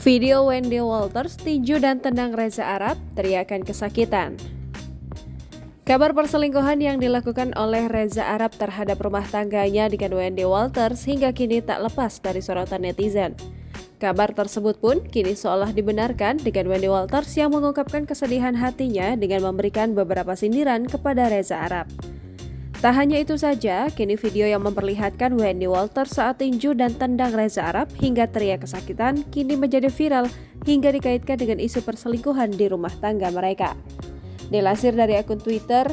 Video Wendy Walters tinju dan tendang Reza Arab, teriakan kesakitan. Kabar perselingkuhan yang dilakukan oleh Reza Arab terhadap rumah tangganya dengan Wendy Walters hingga kini tak lepas dari sorotan netizen. Kabar tersebut pun kini seolah dibenarkan dengan Wendy Walters yang mengungkapkan kesedihan hatinya dengan memberikan beberapa sindiran kepada Reza Arab. Tak hanya itu saja, kini video yang memperlihatkan Wendy Walters saat tinju dan tendang Reza Arab hingga teriak kesakitan kini menjadi viral hingga dikaitkan dengan isu perselingkuhan di rumah tangga mereka. Dilansir dari akun Twitter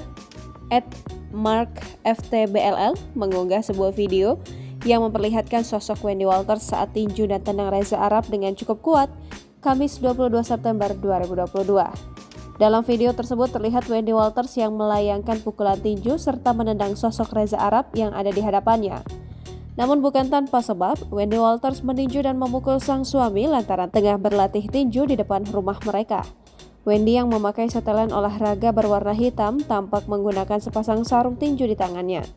@markftbll mengunggah sebuah video yang memperlihatkan sosok Wendy Walters saat tinju dan tendang Reza Arab dengan cukup kuat Kamis 22 September 2022. Dalam video tersebut terlihat Wendy Walters yang melayangkan pukulan tinju serta menendang sosok Reza Arab yang ada di hadapannya. Namun bukan tanpa sebab, Wendy Walters meninju dan memukul sang suami lantaran tengah berlatih tinju di depan rumah mereka. Wendy yang memakai setelan olahraga berwarna hitam tampak menggunakan sepasang sarung tinju di tangannya.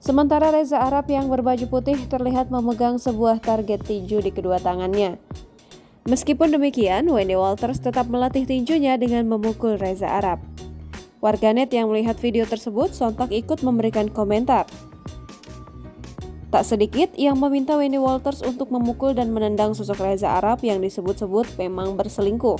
Sementara Reza Arab yang berbaju putih terlihat memegang sebuah target tinju di kedua tangannya. Meskipun demikian, Wendy Walters tetap melatih tinjunya dengan memukul Reza Arab. Warganet yang melihat video tersebut sontak ikut memberikan komentar. Tak sedikit yang meminta Wendy Walters untuk memukul dan menendang sosok Reza Arab yang disebut-sebut memang berselingkuh.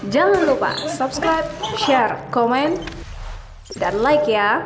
Jangan lupa subscribe, share, komen, dan like ya!